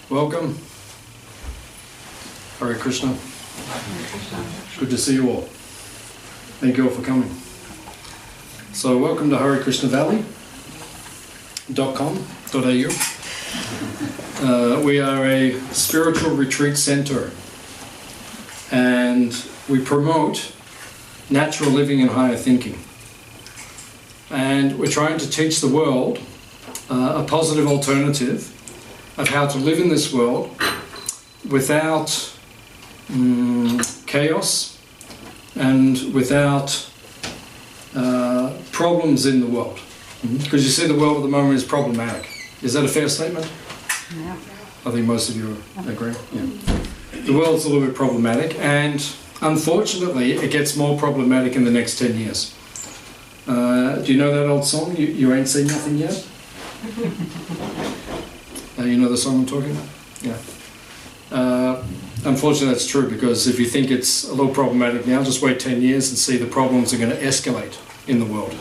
Welcome. Hare Krishna. Good to see you all. Thank you all for coming. So welcome to Hare Krishna Valley.com.au. We are a spiritual retreat center and we promote natural living and higher thinking. And we're trying to teach the world a positive alternative of how to live in this world without chaos and without problems in the world. Because you see the world at the moment is problematic. Is that a fair statement? Yeah. I think most of you agree. Yeah. The world's a little bit problematic, and unfortunately it gets more problematic in the next 10 years. Do you know that old song, You Ain't Seen Nothing Yet? You know the song I'm talking about? Yeah. Unfortunately that's true, because if you think it's a little problematic now, just wait 10 years and see the problems are going to escalate in the world.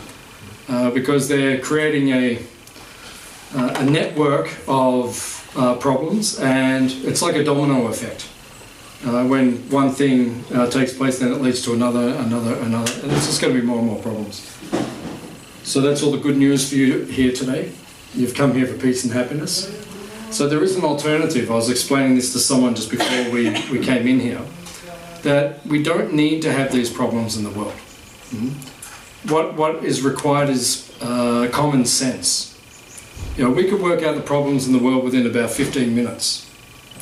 Because they're creating a network of problems, and it's like a domino effect. When one thing takes place, then it leads to another, and it's just going to be more and more problems. So that's all the good news for you here today. You've come here for peace and happiness. So there is an alternative. I was explaining this to someone just before we came in here, that we don't need to have these problems in the world. What is required is common sense. You know, we could work out the problems in the world within about 15 minutes,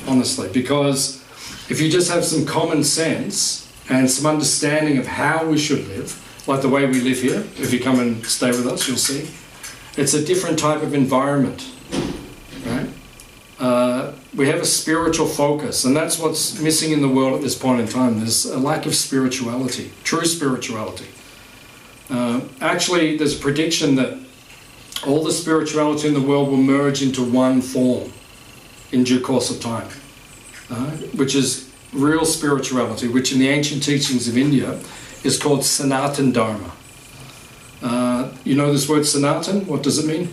honestly, because if you just have some common sense and some understanding of how we should live, like the way we live here, if you come and stay with us, you'll see, it's a different type of environment, right? We have a spiritual focus, and that's what's missing in the world at this point in time. There's a lack of spirituality, true spirituality. Actually, there's a prediction that all the spirituality in the world will merge into one form in due course of time, which is real spirituality, which in the ancient teachings of India is called Sanatan Dharma. You know this word Sanatan? What does it mean?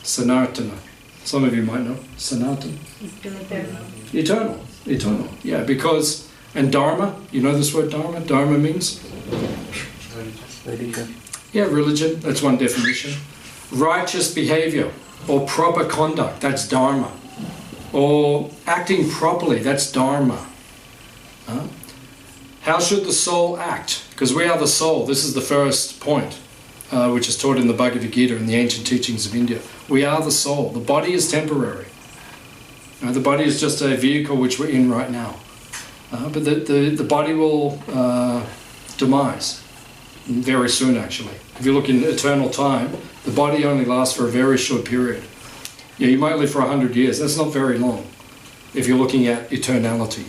Sanatana. Some of you might know. Sanatan. Eternal. Eternal. Yeah, because, and Dharma, you know this word Dharma? Dharma means? Religion. Yeah, religion, that's one definition. Righteous behavior or proper conduct, that's Dharma. Or acting properly, that's Dharma. How should the soul act? Because we are the soul. This is the first point, which is taught in the Bhagavad Gita in the ancient teachings of India. We are the soul. The body is temporary. The body is just a vehicle which we're in right now. But the body will demise very soon, actually. If you look in eternal time, the body only lasts for a very short period. Yeah, you might live for 100 years. That's not very long if you're looking at eternality.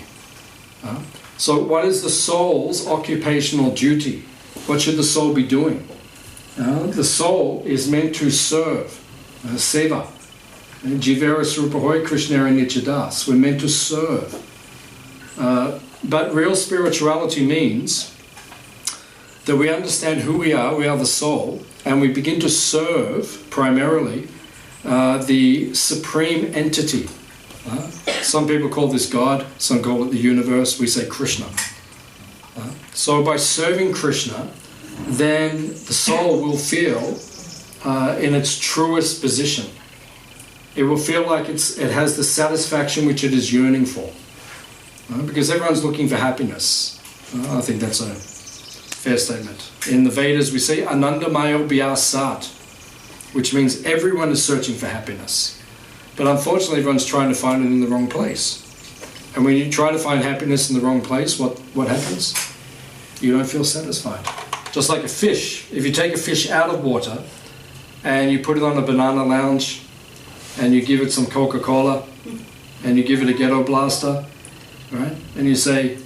So what is the soul's occupational duty? What should the soul be doing? The soul is meant to serve, seva. Jivera Srupahoy Krishnara Nichadas. We're meant to serve. But real spirituality means that we understand who we are the soul, and we begin to serve primarily the supreme entity. Some people call this God, some call it the universe, we say Krishna. So by serving Krishna, then the soul will feel in its truest position. It will feel like it has the satisfaction which it is yearning for. Because everyone's looking for happiness. I think that's a fair statement. In the Vedas we say Anandamayo Vyasat, which means everyone is searching for happiness. But unfortunately everyone's trying to find it in the wrong place. And when you try to find happiness in the wrong place, what happens? You don't feel satisfied. Just like a fish. If you take a fish out of water and you put it on a banana lounge and you give it some Coca-Cola and you give it a ghetto blaster, right? And you say,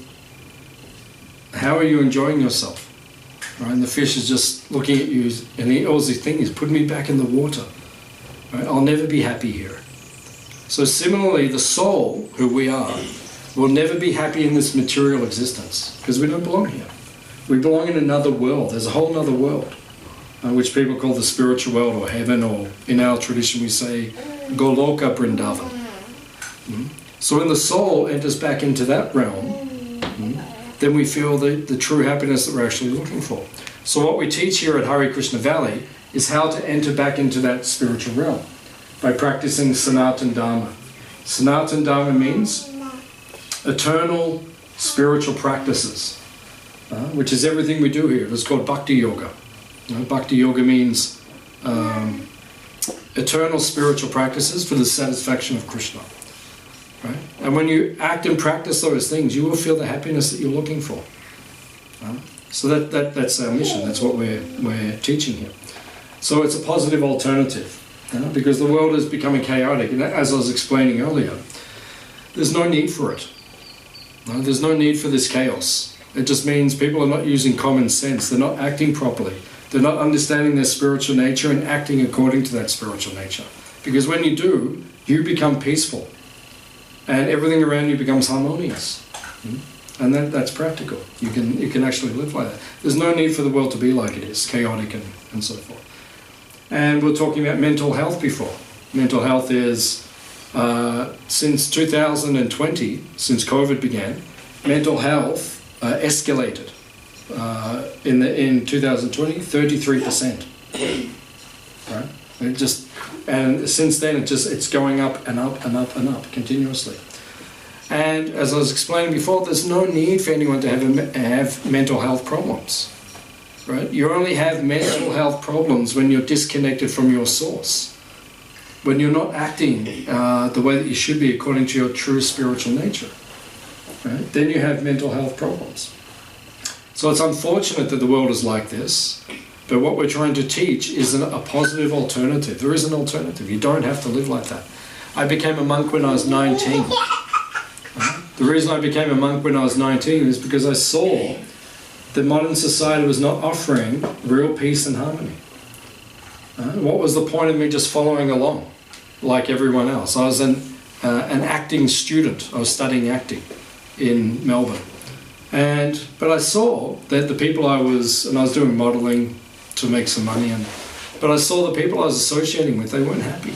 how are you enjoying yourself? Right? And the fish is just looking at you, and all he's thinking is, put me back in the water. Right? I'll never be happy here. So similarly, the soul, who we are, will never be happy in this material existence, because we don't belong here. We belong in another world. There's a whole other world, which people call the spiritual world or heaven, or in our tradition we say Goloka Vrindavan. So when the soul enters back into that realm, then we feel the true happiness that we're actually looking for. So what we teach here at Hare Krishna Valley is how to enter back into that spiritual realm by practicing Sanatana Dharma. Sanatana Dharma means eternal spiritual practices, which is everything we do here. It's called Bhakti Yoga. Bhakti Yoga means eternal spiritual practices for the satisfaction of Krishna. Right? And when you act and practice those things, you will feel the happiness that you're looking for. So that's our mission. That's what we're teaching here. So it's a positive alternative, because the world is becoming chaotic. And as I was explaining earlier, there's no need for it. There's no need for this chaos. It just means people are not using common sense. They're not acting properly. They're not understanding their spiritual nature and acting according to that spiritual nature. Because when you do, you become peaceful. And everything around you becomes harmonious. And that's practical. You can actually live like that. There's no need for the world to be like it is, chaotic and so forth. And we were talking about mental health before. Mental health is, since 2020, since COVID began, mental health escalated. In 2020, 33%. Right? And since then it's going up and up and up and up continuously. And as I was explaining before, there's no need for anyone to have mental health problems. Right? You only have mental health problems when you're disconnected from your source. When you're not acting the way that you should be according to your true spiritual nature. Right? Then you have mental health problems. So it's unfortunate that the world is like this. But what we're trying to teach is a positive alternative. There is an alternative. You don't have to live like that. I became a monk when I was 19. The reason I became a monk when I was 19 is because I saw that modern society was not offering real peace and harmony. What was the point of me just following along like everyone else? I was an acting student. I was studying acting in Melbourne. But I saw that the people I was doing modelling to make some money, but I saw the people I was associating with, they weren't happy.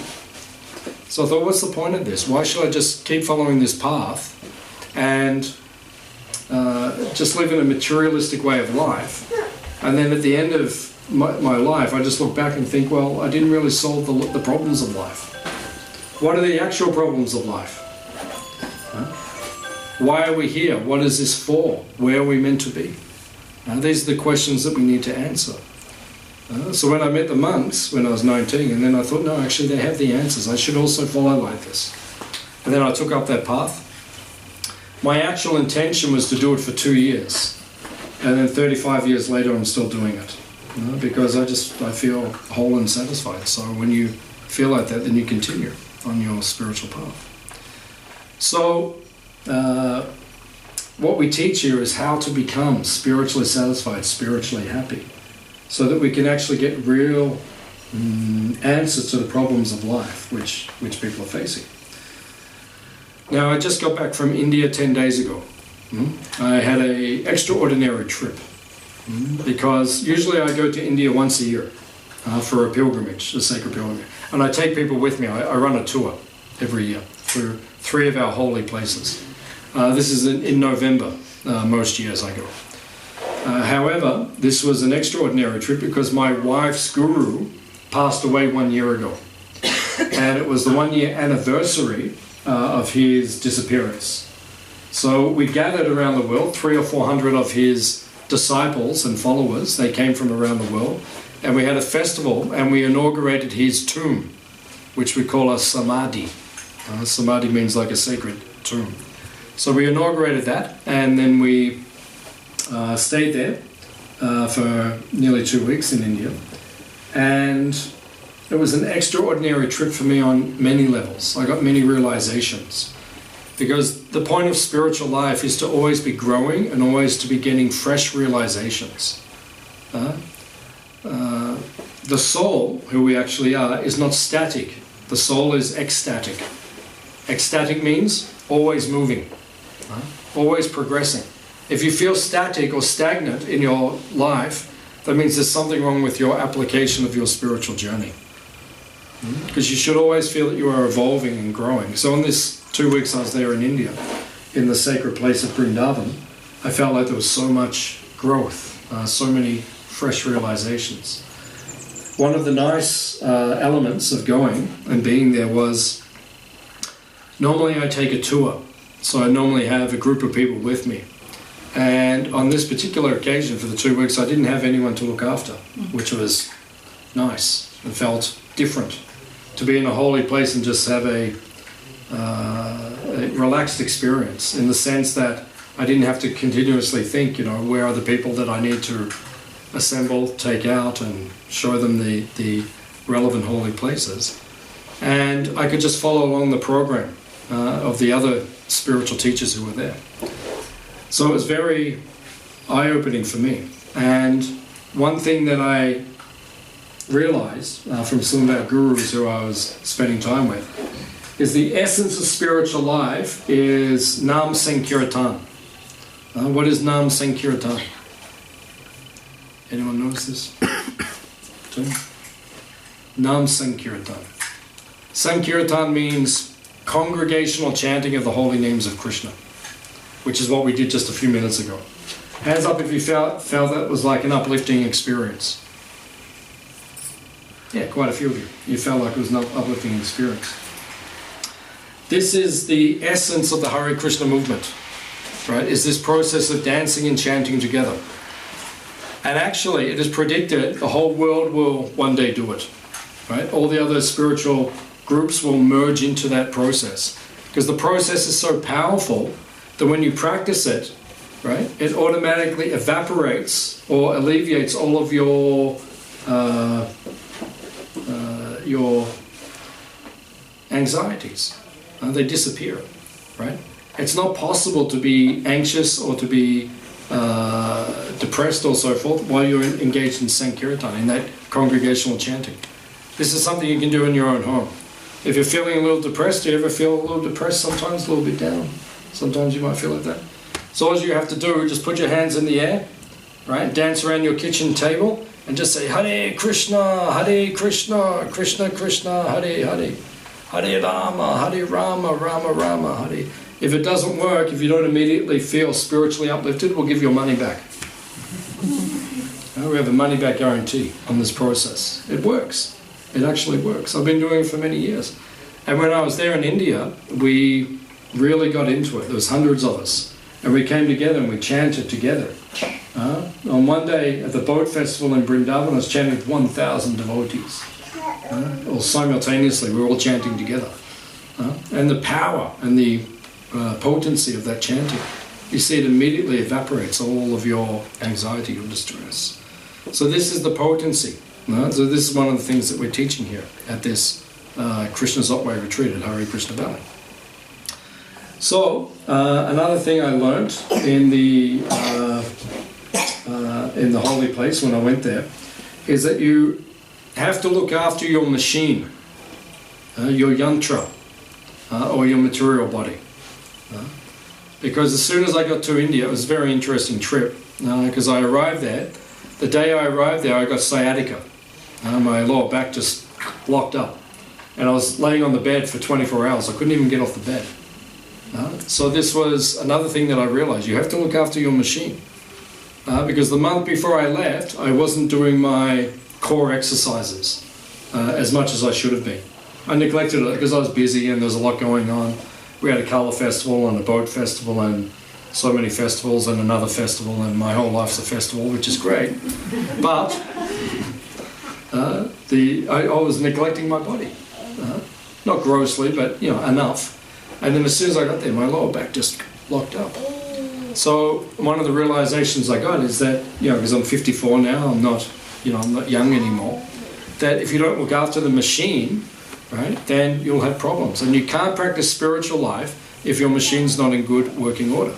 So I thought, what's the point of this? Why should I just keep following this path and just live in a materialistic way of life? And then at the end of my life, I just look back and think, well, I didn't really solve the problems of life. What are the actual problems of life? Why are we here? What is this for? Where are we meant to be? These are the questions that we need to answer. So when I met the monks when I was 19, and then I thought, no, actually they have the answers. I should also follow like this. And then I took up that path. My actual intention was to do it for 2 years. And then 35 years later, I'm still doing it. Because I feel whole and satisfied. So when you feel like that, then you continue on your spiritual path. So what we teach here is how to become spiritually satisfied, spiritually happy, so that we can actually get real answers to the problems of life which people are facing. Now, I just got back from India 10 days ago. I had an extraordinary trip because usually I go to India once a year for a pilgrimage, a sacred pilgrimage. And I take people with me. I run a tour every year through 3 of our holy places. This is in November, most years I go. However, this was an extraordinary trip because my wife's guru passed away 1 year ago. And it was the 1-year anniversary of his disappearance. So we gathered around the world, 300 or 400 of his disciples and followers. They came from around the world. And we had a festival and we inaugurated his tomb, which we call a samadhi. Samadhi means like a sacred tomb. So we inaugurated that, and then we stayed there for nearly 2 weeks in India. And it was an extraordinary trip for me on many levels. I got many realizations. Because the point of spiritual life is to always be growing and always to be getting fresh realizations. The soul, who we actually are, is not static. The soul is ecstatic. Ecstatic means always moving, always progressing. If you feel static or stagnant in your life, that means there's something wrong with your application of your spiritual journey. Because you should always feel that you are evolving and growing. So on this 2 weeks I was there in India, in the sacred place of Vrindavan, I felt like there was so much growth, so many fresh realizations. One of the nice elements of going and being there was, normally I take a tour, so I normally have a group of people with me. And on this particular occasion, for the 2 weeks, I didn't have anyone to look after, which was nice and felt different. To be in a holy place and just have a relaxed experience, in the sense that I didn't have to continuously think, where are the people that I need to assemble, take out, and show them the relevant holy places. And I could just follow along the program of the other spiritual teachers who were there. So it was very eye-opening for me. And one thing that I realized from some of our gurus who I was spending time with is the essence of spiritual life is Nam Sankirtan. What is Nam Sankirtan? Anyone knows this? Nam Sankirtan. Sankirtan means congregational chanting of the holy names of Krishna, which is what we did just a few minutes ago. Hands up if you felt that was like an uplifting experience. Yeah, quite a few of you. You felt like it was an uplifting experience. This is the essence of the Hare Krishna movement, right? Is this process of dancing and chanting together. And actually, it is predicted the whole world will one day do it, right? All the other spiritual groups will merge into that process, because the process is so powerful that when you practice it, right, it automatically evaporates or alleviates all of your anxieties. They disappear, right? It's not possible to be anxious or to be depressed or so forth while you're engaged in Sankirtan, in that congregational chanting. This is something you can do in your own home. If you're feeling a little depressed, do you ever feel a little depressed sometimes, a little bit down? Sometimes you might feel like that. So all you have to do is just put your hands in the air, right? Dance around your kitchen table and just say Hare Krishna, Krishna Krishna, Hare Hare. Hare Rama, Rama Rama, Hare. If it doesn't work, if you don't immediately feel spiritually uplifted, we'll give your money back. We have a money back guarantee on this process. It works. It actually works. I've been doing it for many years. And when I was there in India, we really got into it. There was hundreds of us. And we came together and we chanted together. On one day at the boat festival in Vrindavan, I was chanting with 1,000 devotees. Or simultaneously, we were all chanting together. And the power and the potency of that chanting, you see it immediately evaporates all of your anxiety or distress. So this is the potency. So this is one of the things that we're teaching here at this Krishna's Otway retreat at Hare Krishna Valley. So another thing I learned in the holy place when I went there is that you have to look after your machine, your yantra, or your material body. Because as soon as I got to India, it was a very interesting trip, because I arrived there. The day I arrived there, I got sciatica. My lower back just locked up. And I was laying on the bed for 24 hours. I couldn't even get off the bed. So this was another thing that I realized. You have to look after your machine. Because the month before I left, I wasn't doing my core exercises as much as I should have been. I neglected it because I was busy and there was a lot going on. We had a colour festival and a boat festival and so many festivals and another festival, and my whole life's a festival, which is great. But I was neglecting my body. Not grossly, but enough. And then as soon as I got there, my lower back just locked up. So one of the realizations I got is that, because I'm 54 now, I'm not young anymore, that if you don't look after the machine, right, then you'll have problems. And you can't practice spiritual life if your machine's not in good working order,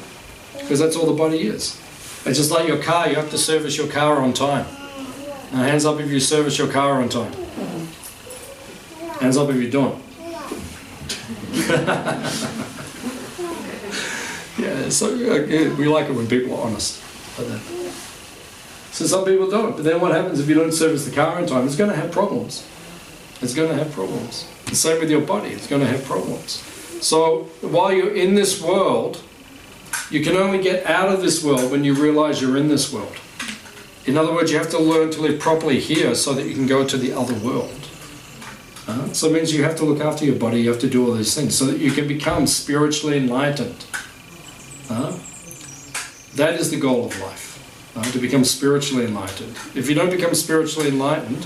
because that's all the body is. It's just like your car. You have to service your car on time. Now, hands up if you service your car on time. Hands up if you don't. Yeah, so we like it when people are honest. So some people don't. But then what happens if you don't service the car on time? It's going to have problems. It's going to have problems. The same with your body. It's going to have problems. So while you're in this world, you can only get out of this world when you realize you're in this world. In other words, you have to learn to live properly here so that you can go to the other world. So it means you have to look after your body, you have to do all these things so that you can become spiritually enlightened. That is the goal of life, to become spiritually enlightened. If you don't become spiritually enlightened,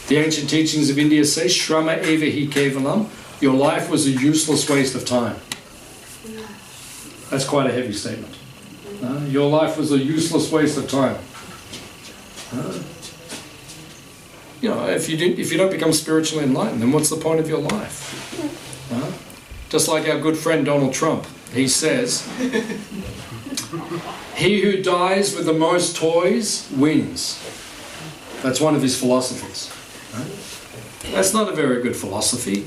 the ancient teachings of India say, Shrama eva hi kevalam, your life was a useless waste of time. That's quite a heavy statement. Your life was a useless waste of time. You know, if you don't become spiritually enlightened, then what's the point of your life? Just like our good friend Donald Trump, he says, he who dies with the most toys wins. That's one of his philosophies. That's not a very good philosophy.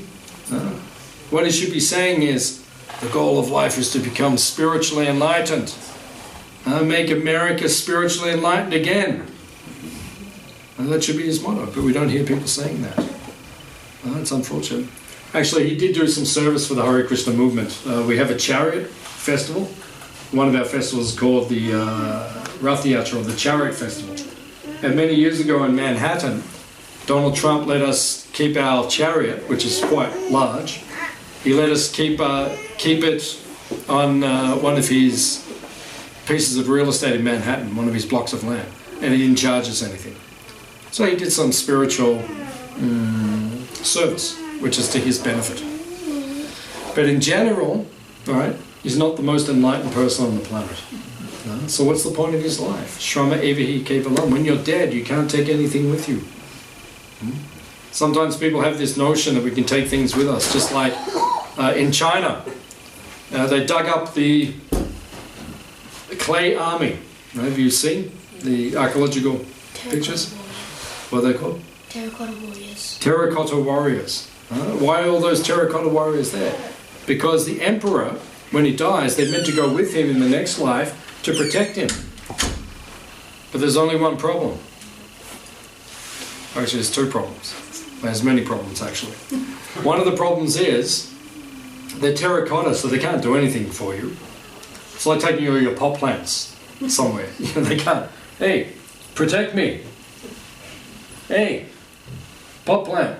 What he should be saying is, the goal of life is to become spiritually enlightened. Make America spiritually enlightened again. And that should be his motto, but we don't hear people saying that. It's unfortunate. Actually, he did do some service for the Hare Krishna movement. We have a chariot festival. One of our festivals is called the Rath Yatra, or the Chariot Festival. And many years ago in Manhattan, Donald Trump let us keep our chariot, which is quite large. He let us keep it on one of his pieces of real estate in Manhattan, one of his blocks of land, and he didn't charge us anything. So he did some spiritual service, which is to his benefit. But in general, right, he's not the most enlightened person on the planet. So what's the point of his life? Shrama eva hi kevalam. When you're dead, you can't take anything with you. Sometimes people have this notion that we can take things with us, just like in China. They dug up the clay army. Have you seen the archaeological pictures? What are they called? Terracotta warriors. Terracotta warriors. Why are all those terracotta warriors there? Because the emperor, when he dies, they're meant to go with him in the next life to protect him. But there's only one problem. Actually, there's two problems. There's many problems, actually. One of the problems is they're terracotta, so they can't do anything for you. It's like taking your pot plants somewhere. They can't. Hey, protect me. Hey, pot plant.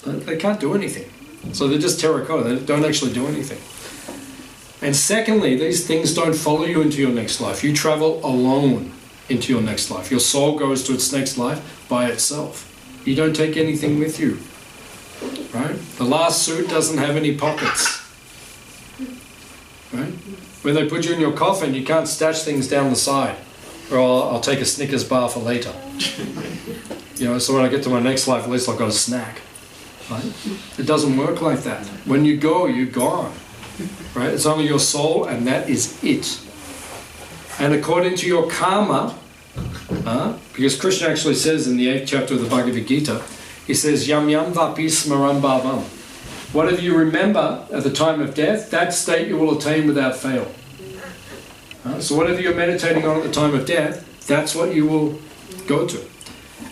They can't do anything. So they're just terracotta. They don't actually do anything. And secondly, these things don't follow you into your next life. You travel alone into your next life. Your soul goes to its next life by itself. You don't take anything with you. Right? The last suit doesn't have any pockets. Right? When they put you in your coffin, you can't stash things down the side. Or I'll take a Snickers bar for later. So when I get to my next life, at least I've got a snack. Right? It doesn't work like that. When you go, you're gone. Right? It's only your soul, and that is it. And according to your karma, because Krishna actually says in the 8th chapter of the Bhagavad Gita, he says, Yam yam vapi smaram bhavam. Whatever you remember at the time of death, that state you will attain without fail. So whatever you're meditating on at the time of death, that's what you will go to.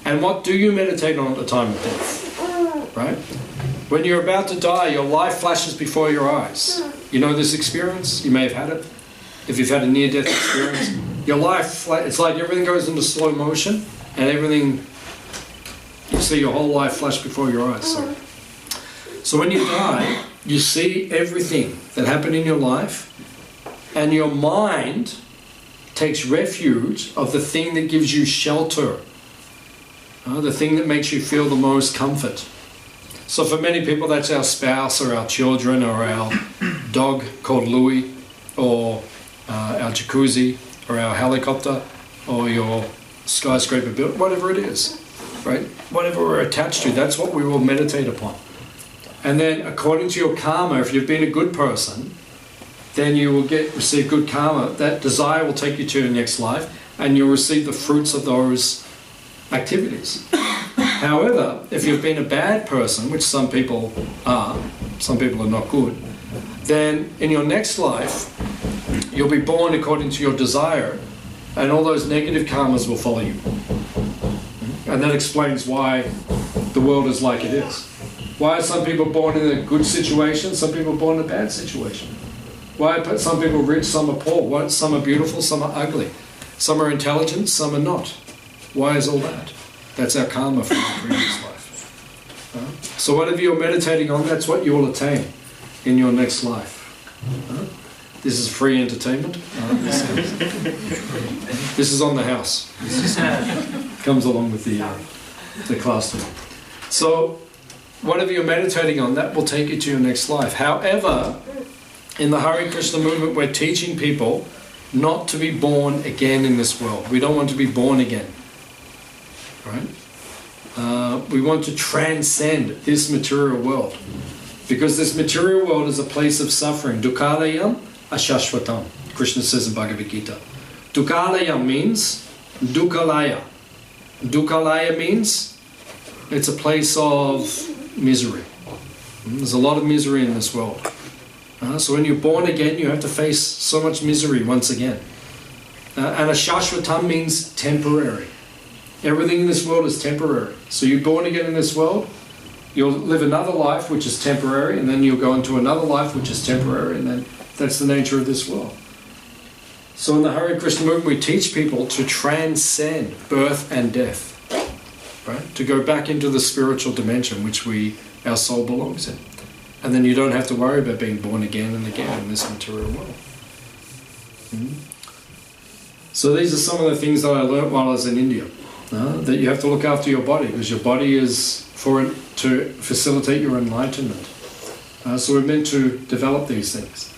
And what do you meditate on at the time of death? Right? When you're about to die, your life flashes before your eyes. You know this experience? You may have had it. If you've had a near-death experience, your life, it's like everything goes into slow motion, and everything, you see your whole life flash before your eyes. So when you die, you see everything that happened in your life, and your mind takes refuge of the thing that gives you shelter, the thing that makes you feel the most comfort. So for many people, that's our spouse or our children or our dog called Louie, or our jacuzzi or our helicopter or your skyscraper built, whatever it is, right? Whatever we're attached to, that's what we will meditate upon. And then according to your karma, if you've been a good person, then you will receive good karma. That desire will take you to your next life, and you'll receive the fruits of those activities. However, if you've been a bad person, which some people are not good, then in your next life, you'll be born according to your desire, and all those negative karmas will follow you. And that explains why the world is like it is. Why are some people born in a good situation, some people born in a bad situation? Why are some people rich, some are poor? Some are beautiful, some are ugly. Some are intelligent, some are not. Why is all that? That's our karma from the previous life. So whatever you're meditating on, that's what you will attain in your next life. This is free entertainment. This is on the house. This comes along with the class today. So whatever you're meditating on, that will take you to your next life. However, in the Hare Krishna movement, we're teaching people not to be born again in this world. We don't want to be born again. Right? We want to transcend this material world. Because this material world is a place of suffering. Dukkalayam ashashvatam, Krishna says in Bhagavad Gita. Dukkalayam means dukkalaya. Dukkalaya means it's a place of misery. There's a lot of misery in this world. So when you're born again, you have to face so much misery once again. And ashashvatam means temporary. Everything in this world is temporary. So you're born again in this world, you'll live another life which is temporary, and then you'll go into another life which is temporary, and then that's the nature of this world. So in the Hare Krishna movement, we teach people to transcend birth and death, right? To go back into the spiritual dimension which our soul belongs in. And then you don't have to worry about being born again and again in this material world. So these are some of the things that I learned while I was in India. That you have to look after your body, because your body is to facilitate your enlightenment. So we're meant to develop these things.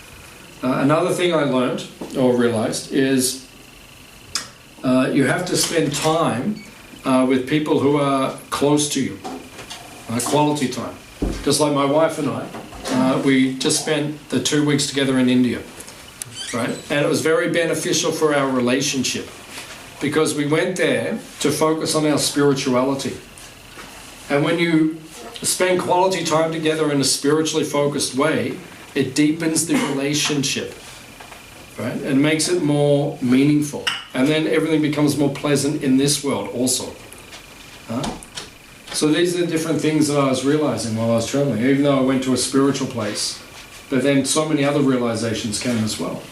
Another thing I learned or realized is you have to spend time with people who are close to you, quality time. Just like my wife and I, we just spent the 2 weeks together in India, right? And it was very beneficial for our relationship, because we went there to focus on our spirituality. And when you spend quality time together in a spiritually focused way, it deepens the relationship, right? And makes it more meaningful. And then everything becomes more pleasant in this world also. So these are the different things that I was realizing while I was traveling, even though I went to a spiritual place. But then so many other realizations came as well.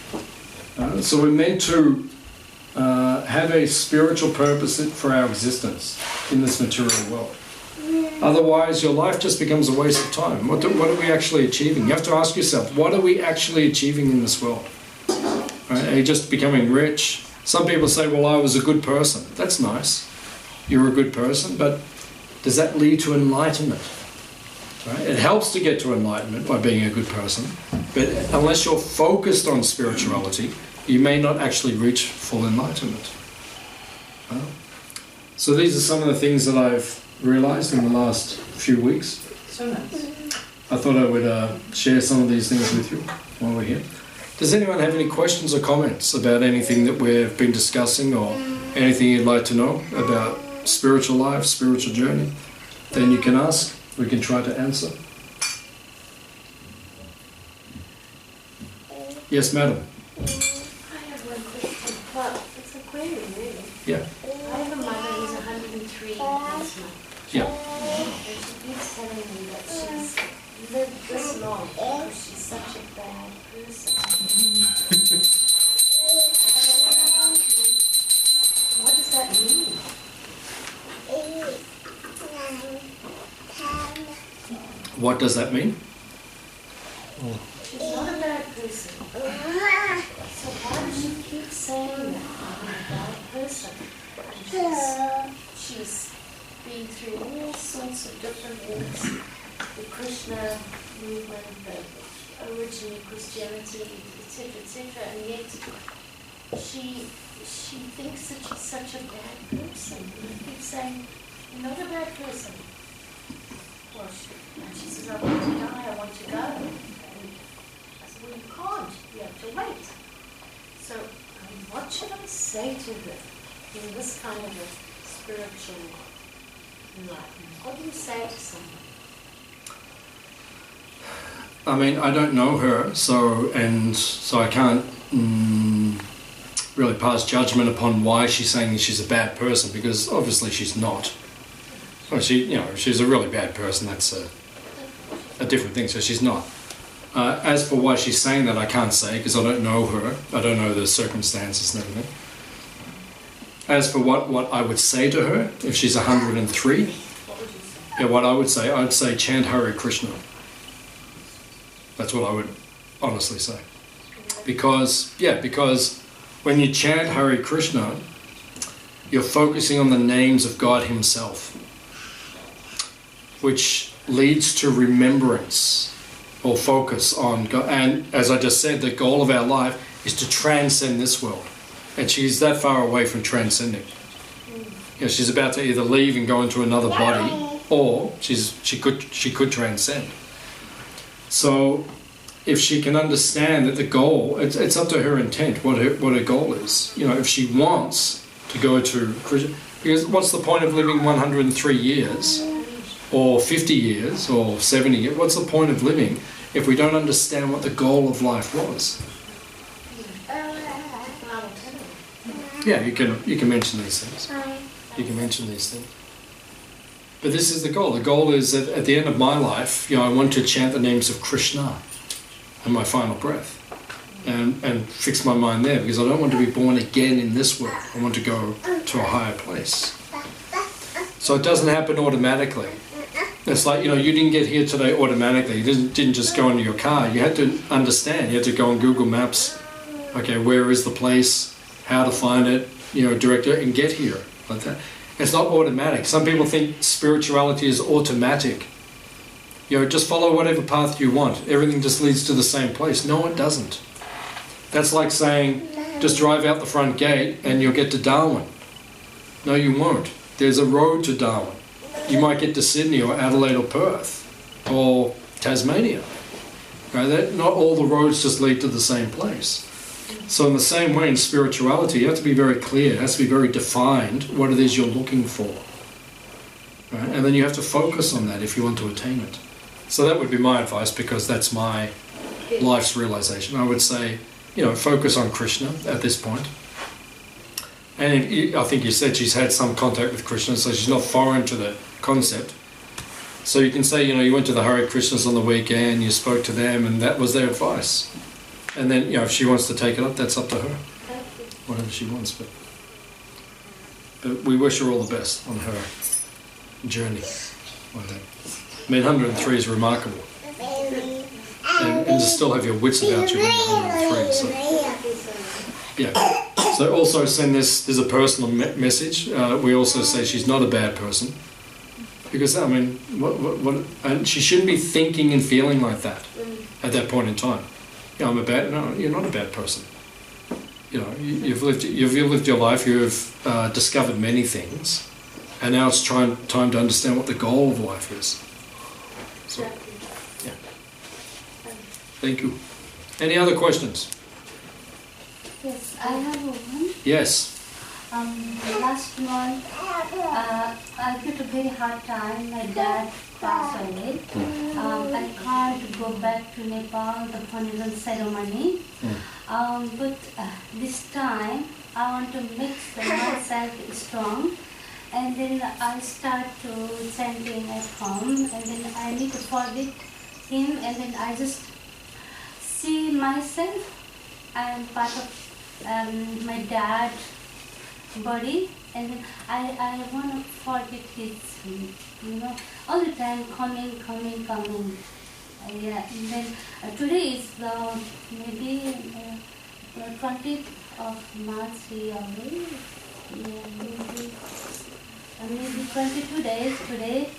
So we're meant to have a spiritual purpose for our existence in this material world. Otherwise, your life just becomes a waste of time. What are we actually achieving? You have to ask yourself, what are we actually achieving in this world? Right? Are you just becoming rich? Some people say, well, I was a good person. That's nice. You're a good person, but does that lead to enlightenment? Right? It helps to get to enlightenment by being a good person, but unless you're focused on spirituality, you may not actually reach full enlightenment. So these are some of the things that I've realized in the last few weeks. So nice. I thought I would share some of these things with you while we're here. Does anyone have any questions or comments about anything that we've been discussing, or anything you'd like to know about spiritual life, spiritual journey? Then you can ask. We can try to answer. Yes, madam. I have one question. Well, it's a query, really. Yeah. I have a mother who's 103 this month. Yeah. And she keeps telling me that she's lived this long because she's such a bad person. What does that mean? What does that mean? She's not a bad person. So why does she keep saying that I'm a bad person? She's been through all sorts of different walks, the Krishna movement, the original Christianity, etc., and yet she thinks that she's such a bad person. She keeps saying, you're not a bad person. Well, she says, I want to die, I want to go. And I said, well, you can't. You have to wait. So, what should I say to her in this kind of a spiritual enlightenment? What do you say to someone? I mean, I don't know her, so I can't really pass judgment upon why she's saying that she's a bad person, because obviously she's not. Well, she's a really bad person. That's a. a different thing, so she's not. As for why she's saying that, I can't say, because I don't know her. I don't know the circumstances and everything. As for what I would say to her, if she's 103, yeah, what I would say, I'd say chant Hare Krishna. That's what I would honestly say. Because when you chant Hare Krishna, you're focusing on the names of God Himself, which leads to remembrance or focus on God. And as I just said, the goal of our life is to transcend this world. And she's that far away from transcending. You know, she's about to either leave and go into another body, or she could transcend. So if she can understand that the goal, it's up to her intent, what her goal is. You know, if she wants to go to Krishna, because what's the point of living 103 years, or 50 years, or 70 years? What's the point of living if we don't understand what the goal of life was? Yeah, you can mention these things. You can mention these things. But this is the goal. The goal is that at the end of my life, you know, I want to chant the names of Krishna in my final breath, and fix my mind there, because I don't want to be born again in this world. I want to go to a higher place. So it doesn't happen automatically. It's like, you know, you didn't get here today automatically. You didn't just go into your car. You had to understand. You had to go on Google Maps. Okay, where is the place? How to find it? You know, direct it and get here. Like that. It's not automatic. Some people think spirituality is automatic. You know, just follow whatever path you want. Everything just leads to the same place. No, it doesn't. That's like saying, just drive out the front gate and you'll get to Darwin. No, you won't. There's a road to Darwin. You might get to Sydney or Adelaide or Perth or Tasmania. Right? Not all the roads just lead to the same place. So in the same way in spirituality, you have to be very clear. It has to be very defined what it is you're looking for. Right? And then you have to focus on that if you want to attain it. So that would be my advice, because that's my life's realization. I would say, you know, focus on Krishna at this point. And I think you said she's had some contact with Krishna, so she's not foreign to the concept. So you can say, you know, you went to the Hare Krishnas on the weekend, you spoke to them, and that was their advice. And then, you know, if she wants to take it up, that's up to her. Whatever she wants. But we wish her all the best on her journey. Like that. I mean, 103 is remarkable. And to still have your wits about you when you're 103. So, yeah. So also send this as a personal message. We also say she's not a bad person. Because, I mean, and she shouldn't be thinking and feeling like that at that point in time. Yeah, no, you're not a bad person. You know, you've lived your life, you've discovered many things, and now it's time to understand what the goal of life is. So, yeah. Thank you. Any other questions? Yes, I have one. Yes. Last month, I had a very hard time. My dad passed away. I can't go back to Nepal, the funeral ceremony. But this time, I want to make myself strong. And then I start to chanting at home. And then I need to forget him. And then I just see myself. I am part of my dad's body, and then I want to forget his, you know, all the time coming. Yeah, and then today is the maybe 20th of March, maybe 22 days today.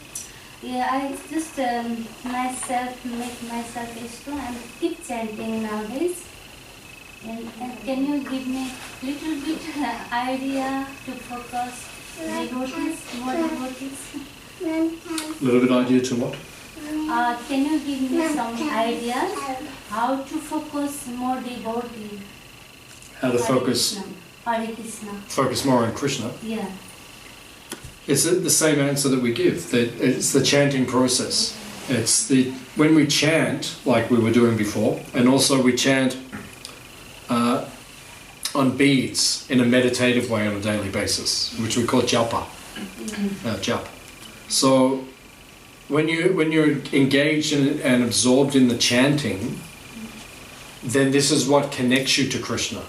Yeah, I just make myself strong and keep chanting nowadays. And can you give me little bit idea to focus more devotees? A little bit idea to what? Can you give me some ideas how to focus more devotees? How to focus? Hare Krishna. Focus more on Krishna? Yeah. It's the same answer that we give. That it's the chanting process. It's when we chant, like we were doing before, and also we chant on beads in a meditative way on a daily basis, which we call japa. Japa. So when you're engaged in, and absorbed in the chanting, then this is what connects you to Krishna.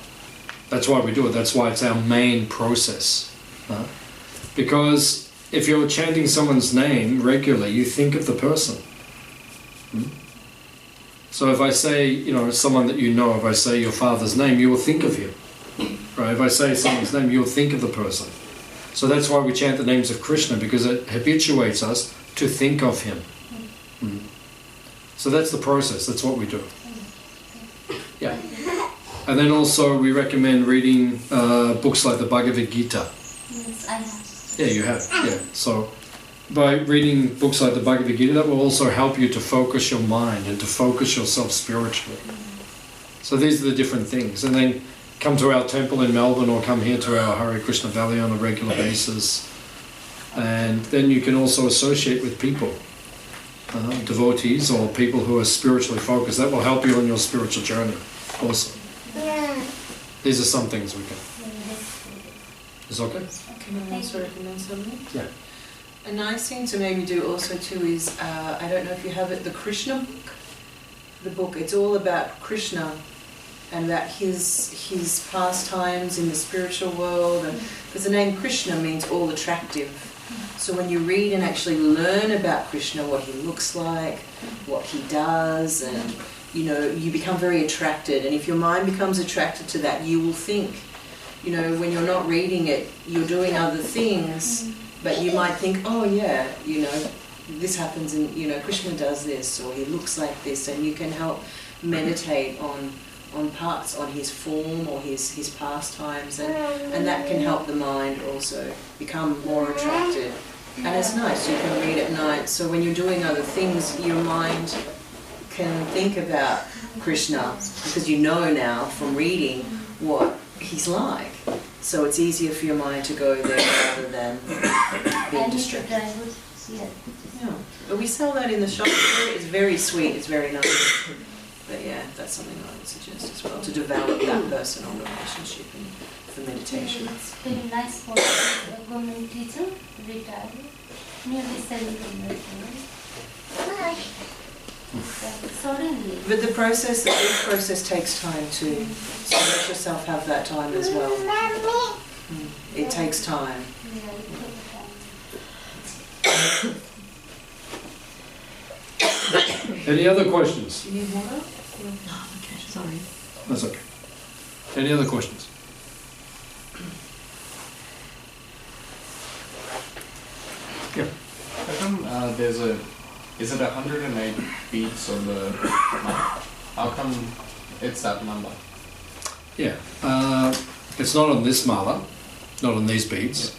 That's why we do it. That's why it's our main process. Because if you're chanting someone's name regularly, you think of the person. So if I say, you know, someone that you know, if I say your father's name, you will think of him. Right? If I say someone's name, you'll think of the person. So that's why we chant the names of Krishna, because it habituates us to think of him. So that's the process. That's what we do. Yeah. And then also we recommend reading books like the Bhagavad Gita. Yes, I have. Yeah, you have. Yeah. So by reading books like the Bhagavad Gita, that will also help you to focus your mind and to focus yourself spiritually. So these are the different things. And then come to our temple in Melbourne or come here to our Hare Krishna Valley on a regular basis. And then you can also associate with people, devotees or people who are spiritually focused. That will help you on your spiritual journey also. These are some things we can. Is okay? Can I also recommend something? Yeah. A nice thing to maybe do also too is, I don't know if you have it, the Krishna book. The book, it's all about Krishna and about his pastimes in the spiritual world. And because the name Krishna means all attractive. So when you read and actually learn about Krishna, what he looks like, what he does, and you know, you become very attracted. And if your mind becomes attracted to that, you will think, you know, when you're not reading it, you're doing other things, but you might think, oh yeah, you know, this happens and, you know, Krishna does this, or he looks like this, and you can help meditate on parts, on his form or his pastimes, and that can help the mind also become more attracted. And it's nice, you can read at night, so when you're doing other things, your mind can think about Krishna, because you know now from reading what he's like. So it's easier for your mind to go there rather than being distracted. Yeah. But we sell that in the shop. It's very sweet, it's very nice. But yeah, that's something I would suggest as well, to develop that personal relationship and for meditation. It's very nice for a government teacher, retired, nearly 70 years old. Suddenly. But the process takes time too. So let yourself have that time as well. It takes time. Yeah, it takes time. Any other questions? Do you need water? No, okay, sorry. That's okay. Any other questions? Yeah. How come is it 108 beats on the map? How come it's that number? Yeah. It's not on this mala, not on these beads.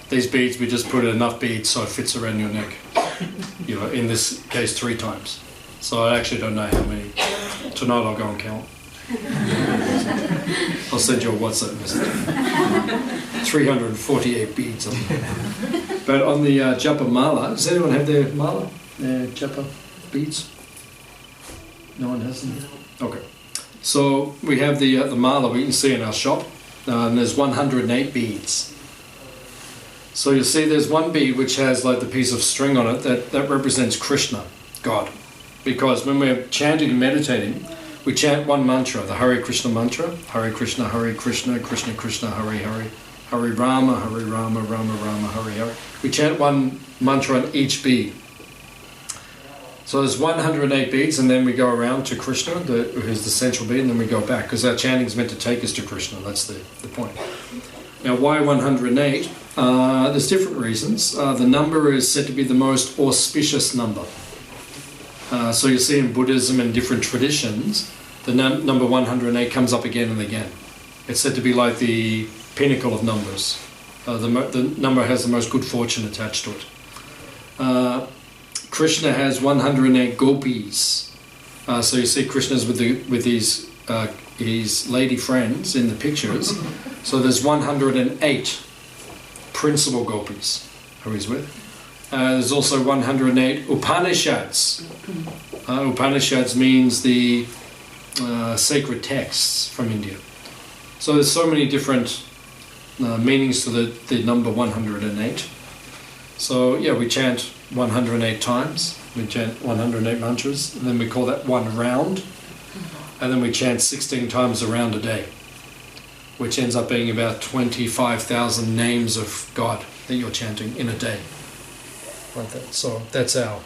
These beads, we just put enough beads so it fits around your neck. You know, in this case 3 times. So I actually don't know how many. Tonight I'll go and count. I'll send you a WhatsApp message. 348 beads on there. But on the japa mala, does anyone have their mala? Their japa beads? No one has them? Okay. So we have the mala we can see in our shop, and there's 108 beads. So you'll see there's one bead which has like the piece of string on it that represents Krishna, God. Because when we're chanting and meditating, we chant one mantra, the Hare Krishna mantra, Hare Krishna, Krishna Krishna, Hare Hare, Hare Rama, Rama Rama, Hare Hare. We chant one mantra on each bead. So there's 108 beads, and then we go around to Krishna, who's the central bead, and then we go back, because our chanting is meant to take us to Krishna. That's the point. Now, why 108? There's different reasons. The number is said to be the most auspicious number. So you see in Buddhism and different traditions, the number 108 comes up again and again. It's said to be like the pinnacle of numbers. The number has the most good fortune attached to it. Krishna has 108 gopis. So you see Krishna's with his lady friends in the pictures. So there's 108 principal gopis who he's with. There's also 108 Upanishads. Upanishads means the sacred texts from India. So there's so many different meanings to the number 108. So yeah, we chant 108 times. We chant 108 mantras, and then we call that one round, and then we chant 16 times a round a day, which ends up being about 25,000 names of God that you're chanting in a day. Like that. So that's our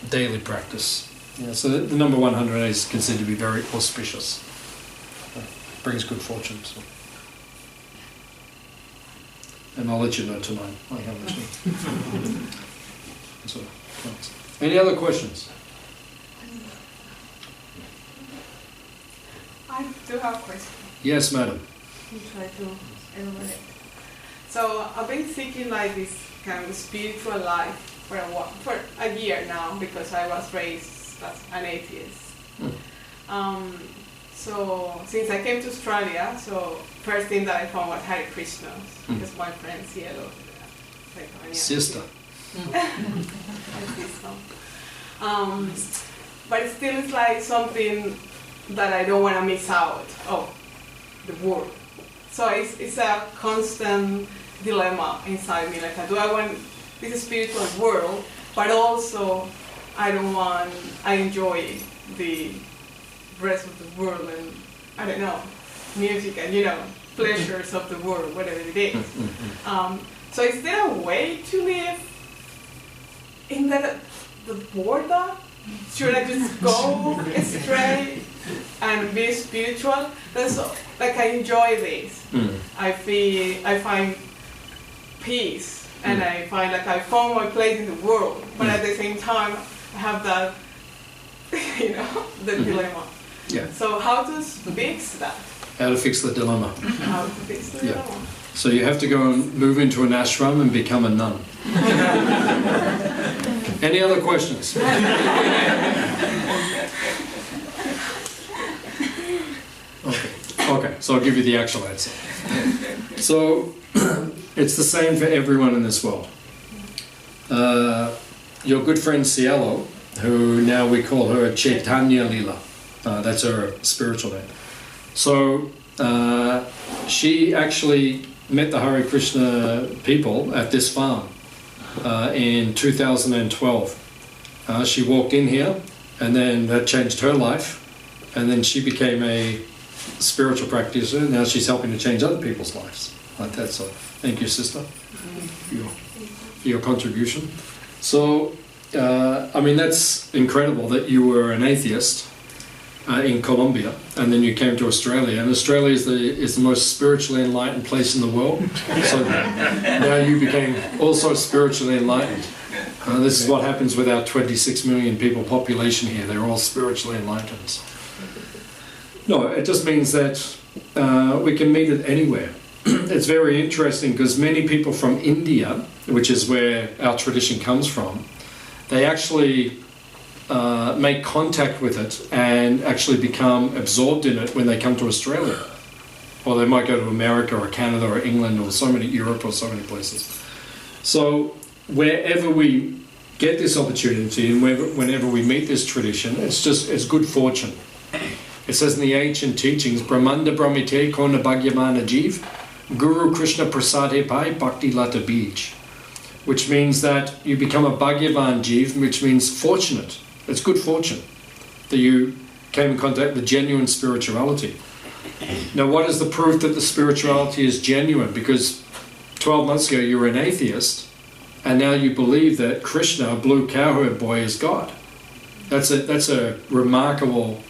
daily practice. Yeah, so the number 108 is considered to be very auspicious. Brings good fortune. So. And I'll let you know tonight, like how much. So, thanks. Any other questions? I do have a question. Yes, madam. You try to elaborate. So I've been seeking like this kind of spiritual life for a year now, because I was raised as an atheist. So since I came to Australia, so first thing that I found was Hare Krishna, because my friends yellow. Sister. But still it's like something that I don't want to miss out of the world. So it's a constant dilemma inside me. Like, do I want this spiritual world, but also I enjoy the rest of the world, and I don't know, music and pleasures of the world, whatever it is. So is there a way to live in the border? Should I just go straight and be spiritual? That's like, I enjoy this. I find peace, and I find like I found my place in the world, but at the same time I have that, the dilemma. Yeah. So how to fix that? How to fix the dilemma. How to fix the dilemma? So you have to go and move into an ashram and become a nun. Any other questions? Okay, so I'll give you the actual answer. So it's the same for everyone in this world. Your good friend Cielo, who now we call her Chaitanya Lila, that's her spiritual name. So she actually met the Hare Krishna people at this farm in 2012. She walked in here, and then that changed her life, and then she became a spiritual practitioner. Now she's helping to change other people's lives like that. So thank you, sister, for your contribution. So I mean, that's incredible that you were an atheist in Colombia, and then you came to Australia, and Australia is the most spiritually enlightened place in the world. So now you became also spiritually enlightened. This is what happens with our 26 million people population here. They're all spiritually enlightened. No, it just means that we can meet it anywhere. It's very interesting because many people from India, which is where our tradition comes from, they actually make contact with it and actually become absorbed in it when they come to Australia. Or they might go to America or Canada or England or Europe or so many places. So wherever we get this opportunity and whenever we meet this tradition, it's good fortune. It says in the ancient teachings, Brahmanda Brahmite Kona Bhagyamana Jeev, Guru Krishna Prasade Pai Bhakti Lata Bij, which means that you become a Bhagyavan Jeev, which means fortunate. It's good fortune that you came in contact with genuine spirituality. Now, what is the proof that the spirituality is genuine? Because 12 months ago you were an atheist, and now you believe that Krishna, a blue cowherd boy, is God. That's a remarkable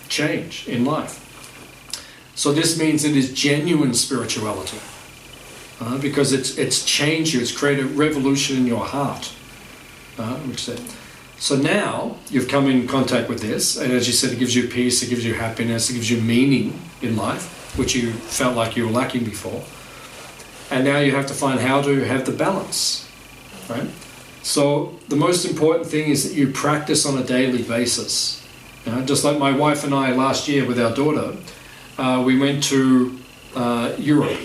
change in life. So this means it is genuine spirituality, because it's changed you, it's created a revolution in your heart. So now you've come in contact with this, and as you said, it gives you peace, it gives you happiness, it gives you meaning in life, which you felt like you were lacking before. And now you have to find how to have the balance, right? So the most important thing is that you practice on a daily basis. Just like my wife and I last year with our daughter, we went to Europe.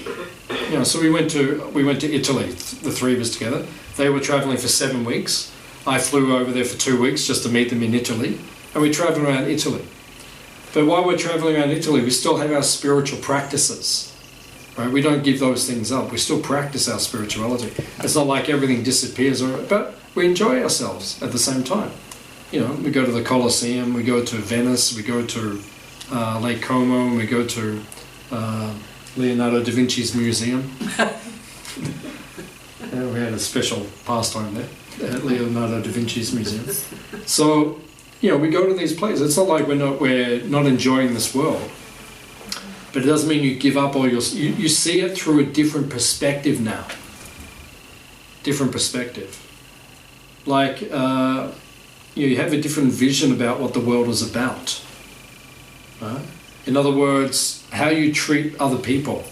So we went to Italy, the three of us together. They were traveling for 7 weeks. I flew over there for 2 weeks just to meet them in Italy, and we traveled around Italy. But while we're travelling around Italy, we still have our spiritual practices. Right? We don't give those things up. We still practice our spirituality. It's not like everything disappears, but we enjoy ourselves at the same time. You know, we go to the Colosseum, we go to Venice, we go to Lake Como, and we go to Leonardo da Vinci's museum. We had a special pastime there at Leonardo da Vinci's museum. So, you know, we go to these places. It's not like we're not enjoying this world, but it doesn't mean you give up all your. You see it through a different perspective now. Different perspective. Like you have a different vision about what the world is about. Right? In other words, how you treat other people,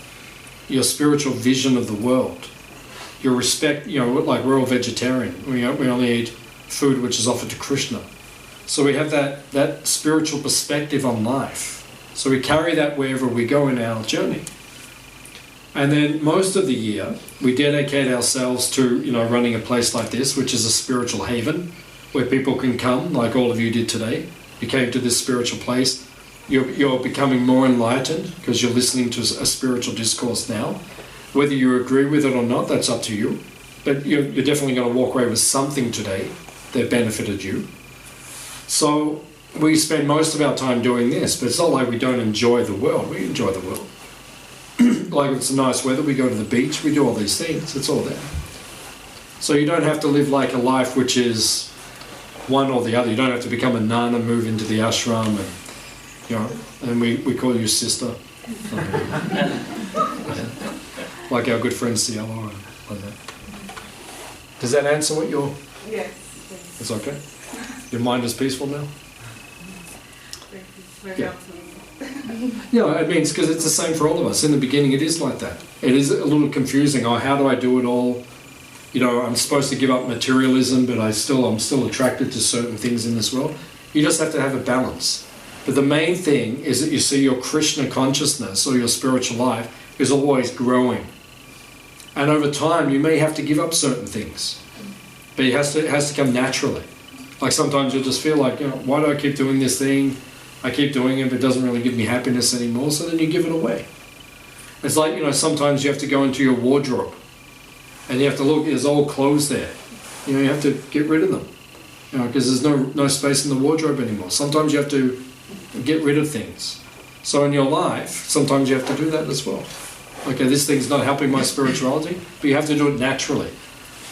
your spiritual vision of the world, your respect. You know, like we're all vegetarian. We only eat food which is offered to Krishna. So we have that spiritual perspective on life. So we carry that wherever we go in our journey. And then most of the year, we dedicate ourselves to, you know, running a place like this, which is a spiritual haven, where people can come, like all of you did today. You came to this spiritual place. You're becoming more enlightened because you're listening to a spiritual discourse now. Whether you agree with it or not, that's up to you. But you're definitely going to walk away with something today that benefited you. So we spend most of our time doing this, but it's not like we don't enjoy the world. We enjoy the world. Like if it's nice weather, we go to the beach, we do all these things. It's all there. So you don't have to live like a life which is one or the other. You don't have to become a nun and move into the ashram and, you know, and we call you sister. Like our good friend Cielo and like that. Does that answer what you're... Yes. It's okay? Your mind is peaceful now? Yeah. Yeah, it means because it's the same for all of us. In the beginning, it is like that. It is a little confusing. Oh, how do I do it all? You know, I'm supposed to give up materialism, but I'm still attracted to certain things in this world. You just have to have a balance. But the main thing is that you see your Krishna consciousness or your spiritual life is always growing. And over time, you may have to give up certain things, but it has to come naturally. Like sometimes you'll just feel like, you know, why do I keep doing this thing? I keep doing it, but it doesn't really give me happiness anymore, so then you give it away. It's like, you know, sometimes you have to go into your wardrobe and you have to look, there's old clothes there. You know, you have to get rid of them, you know, because there's no space in the wardrobe anymore. Sometimes you have to get rid of things. So in your life, sometimes you have to do that as well. Okay, this thing's not helping my spirituality, but you have to do it naturally.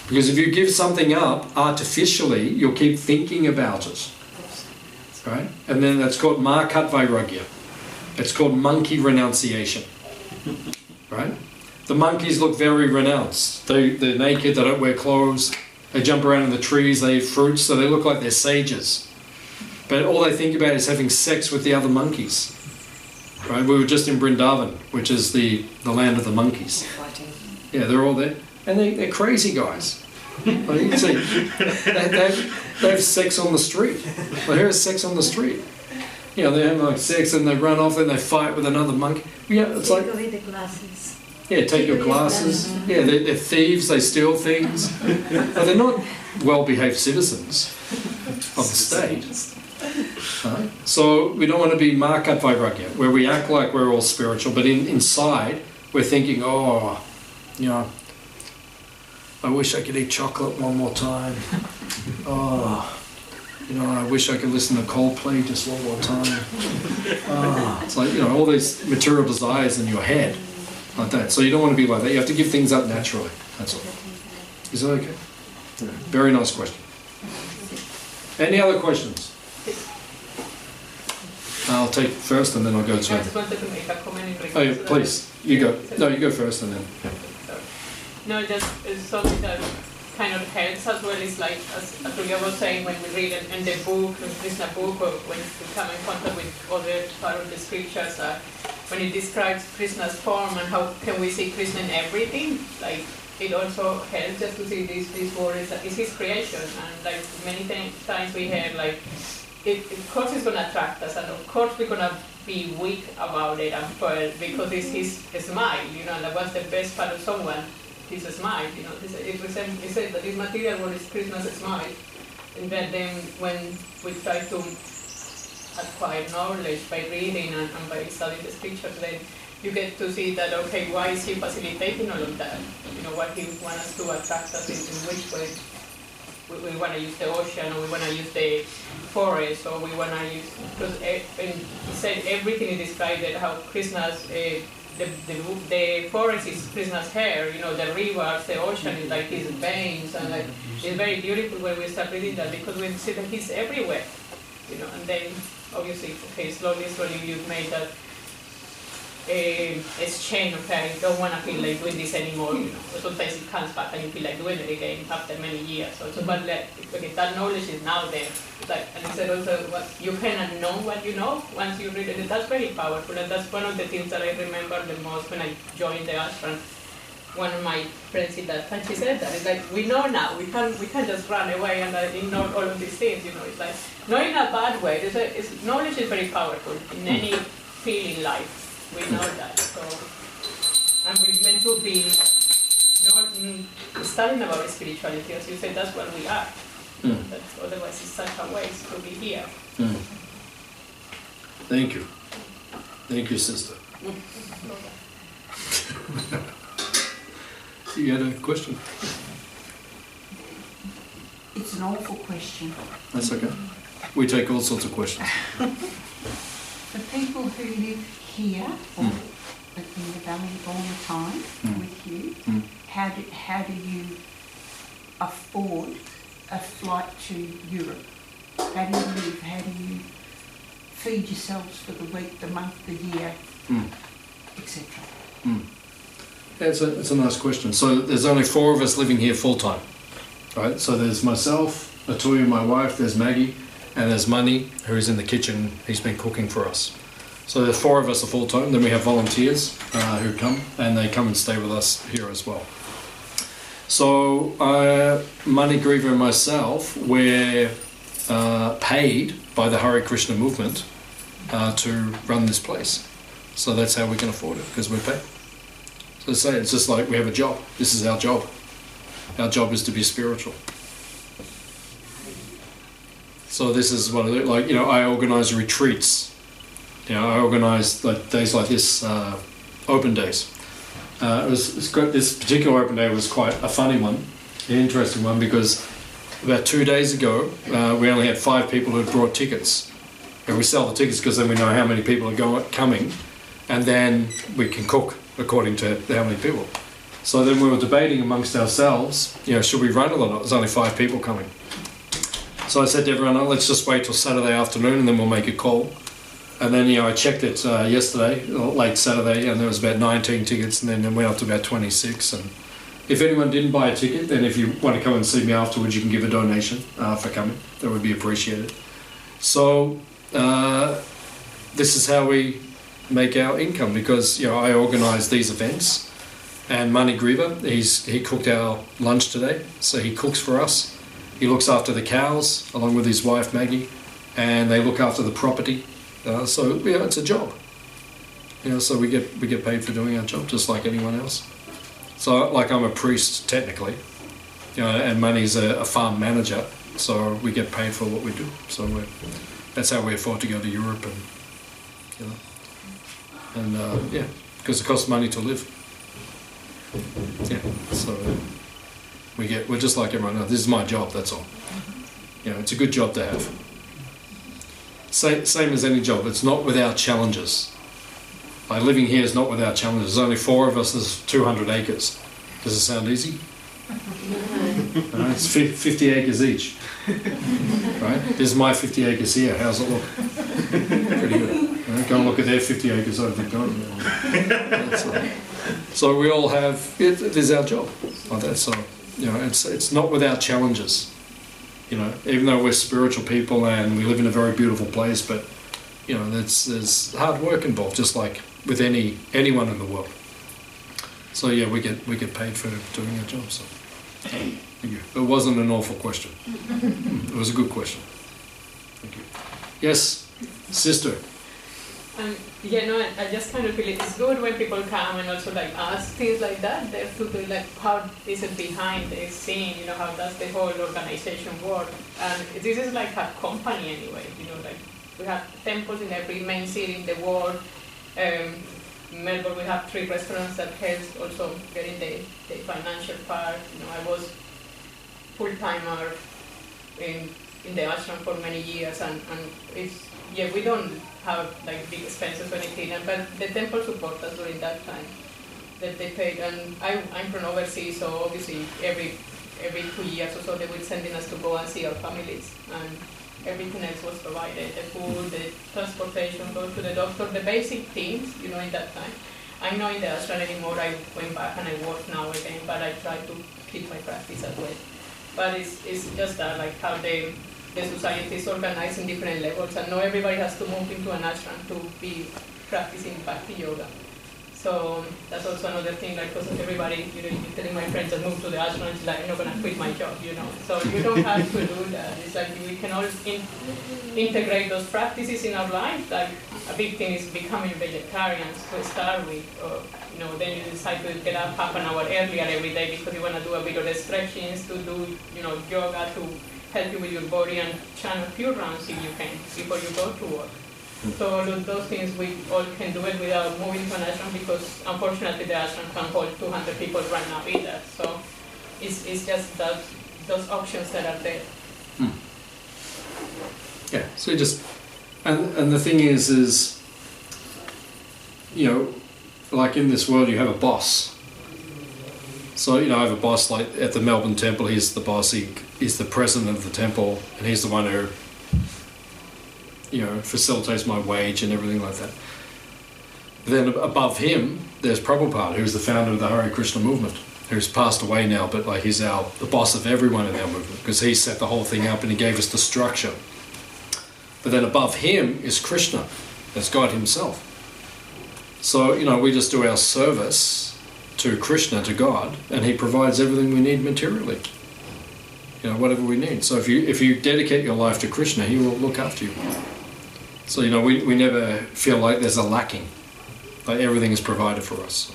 Because if you give something up artificially, you'll keep thinking about it. Right? And then that's called Markat Vairagya. It's called monkey renunciation. Right? The monkeys look very renounced. They're naked, they don't wear clothes, they jump around in the trees, they eat fruits, so they look like they're sages. But all they think about is having sex with the other monkeys. Right? We were just in Vrindavan, which is the land of the monkeys. Yeah, they're all there. And they're crazy guys. Like you can see, they have sex on the street. Well, here is sex on the street. You know, they have like sex and they run off and they fight with another monkey. Yeah, it's like... Take away the glasses. Yeah, take your glasses. Yeah, they're thieves, they steal things. But they're not well-behaved citizens of the state. Right? So we don't want to be Markat Vairagya, where we act like we're all spiritual, but inside we're thinking, oh, you know, I wish I could eat chocolate one more time. Oh, you know, I wish I could listen to Coldplay just one more time. Oh, it's like, you know, all these material desires in your head, like that. So you don't want to be like that. You have to give things up naturally. That's all. Is that okay? Very nice question. Any other questions? I'll take first and then I'll go to... I just wanted to make a comment in regards Oh, yeah, to please. You go. No, you go first and then... No, just it's something that kind of helps as well. It's like, as Julia was saying, when we read in the book, in Krishna book, or when we come in contact with other part of the scriptures, when it describes Krishna's form and how can we see Krishna in everything, like it also helps just to see this world is his creation. And like many times we hear like, of course it's going to attract us, and of course we're going to be weak about it and fall because it's his smile, you know, and that was the best part of someone. His smile, you know, it says that this material world is Krishna's smile, and then when we try to acquire knowledge by reading and by studying the scriptures, then you get to see that, okay, why is he facilitating all of that? You know, what he wants us to attract us in which way? we want to use the ocean, or we want to use the forest, or we want to use, because and he said everything is described that how Krishna's, the forest is Krishna's hair, you know, the rivers, the ocean is like his veins, and like, it's very beautiful when we start reading that, because we see that he's everywhere, you know, and then obviously, okay, slowly you've made that exchange, okay, I don't want to feel like doing this anymore, you know. Sometimes it comes back and you feel like doing it again after many years. Also, but like, okay, that knowledge is now there. Like, and he said also, you cannot know what you know once you read it. That's very powerful, and that's one of the things that I remember the most when I joined the ashram. One of my friends did that, and she said that it's like we know now. We can't just run away and ignore all of these things. You know, it's like not in a bad way. Knowledge is very powerful in any field in life. We know that, so, and we're meant to be not studying about spirituality, as you said, that's what we are. But otherwise it's such a waste to be here. Thank you. Thank you, sister. You had a question? It's an awful question. That's okay. We take all sorts of questions. The people who live here or in the valley all the time with you, how do you afford a flight to Europe? How do you live? How do you feed yourselves for the week, the month, the year, etc.? Yeah, it's a nice question. So there's only 4 of us living here full time, right? So there's myself, Atuya, my wife, there's Maggie, and there's Mani, who's in the kitchen. He's been cooking for us. So there's 4 of us are full time. Then we have volunteers who come, and they come and stay with us here as well. So Mani Griva and myself, we're paid by the Hare Krishna movement to run this place. So that's how we can afford it, because we're paid. So say it's just like we have a job. This is our job. Our job is to be spiritual. So this is what I do. Like, you know, I organise retreats. You know, I organise like days like this, open days. This particular open day was quite a funny one, an interesting one, because about 2 days ago we only had 5 people who had brought tickets, and we sell the tickets because then we know how many people are coming, and then we can cook according to how many people. So then we were debating amongst ourselves, you know, should we run it or not? There's only 5 people coming. So I said to everyone, oh, let's just wait till Saturday afternoon and then we'll make a call. And then, you know, I checked it yesterday, late Saturday, and there was about 19 tickets, and then it went up to about 26. And if anyone didn't buy a ticket, then if you want to come and see me afterwards, you can give a donation for coming. That would be appreciated. So this is how we make our income, because, you know, I organise these events, and Mani Griva, he cooked our lunch today, so he cooks for us. He looks after the cows along with his wife Maggie, and they look after the property. So yeah, it's a job. You know, so we get paid for doing our job just like anyone else. So like I'm a priest technically, you know, and Mani's a farm manager, so we get paid for what we do. So that's how we afford to go to Europe, and you know, and yeah, because it costs money to live. Yeah, so we're just like everyone else. This is my job. That's all. You know, it's a good job to have. Same as any job, it's not without challenges. Like living here is not without challenges. There's only 4 of us, there's 200 acres. Does it sound easy? It's 50 acres each. Right? This is my 50 acres here. How's it look? Pretty good. Right? Go and look at their 50 acres over there. So we all have, it is our job like that. So, you know, it's not without challenges. You know, even though we're spiritual people and we live in a very beautiful place, but you know, there's hard work involved, just like with anyone in the world. So yeah, we get paid for doing our job. So thank you. It wasn't an awful question. It was a good question. Thank you. Yes, sister. Yeah, no, I just kind of feel it's good when people come and also like ask things like that. They're to be like, how is it behind the scene? You know, how does the whole organization work? And this is like a company anyway. You know, like we have temples in every main city in the world. Melbourne, we have 3 restaurants that helps also getting the financial part. You know, I was full-timer in the ashram for many years, and it's, yeah, we don't have like big expenses or anything, but the temple supports us during that time that they paid. And I'm from overseas, so obviously every 2 years or so they were sending us to go and see our families, and everything else was provided, the food, the transportation, go to the doctor, the basic things, you know, in that time. I'm not in the ashram anymore, I went back and I work now again, but I try to keep my practice as well. But it's just that, like how the society is organized in different levels, and not everybody has to move into an ashram to be practicing Bhakti Yoga. So that's also another thing, like, because everybody, you know, you're telling my friends that move to the ashram, it's like, I'm not going to quit my job, you know. So you don't have to do that. It's like we can all integrate those practices in our life. Like a big thing is becoming vegetarians to start with, or, you know, then you decide to get up half an hour earlier every day because you want to do a bit of the stretchings, to do, you know, yoga to help you with your body, and chant a few rounds if you can before you go to work. So all of those things, we all can do it without moving to an ashram, because unfortunately the ashram can't hold 200 people right now either. So it's just those options that are there. Yeah, so you just, and the thing is, you know, like in this world you have a boss. So, you know, I have a boss, like at the Melbourne temple, he's the boss, he's the president of the temple, and he's the one who, you know, facilitates my wage and everything like that. Then above him, there's Prabhupada, who's the founder of the Hare Krishna movement, who's passed away now, but like he's the boss of everyone in our movement, because he set the whole thing up and he gave us the structure. But then above him is Krishna, that's God himself. So, you know, we just do our service to Krishna, to God, and he provides everything we need materially. You know, whatever we need. So if you dedicate your life to Krishna, he will look after you. So, you know, we never feel like there's a lacking. Like everything is provided for us.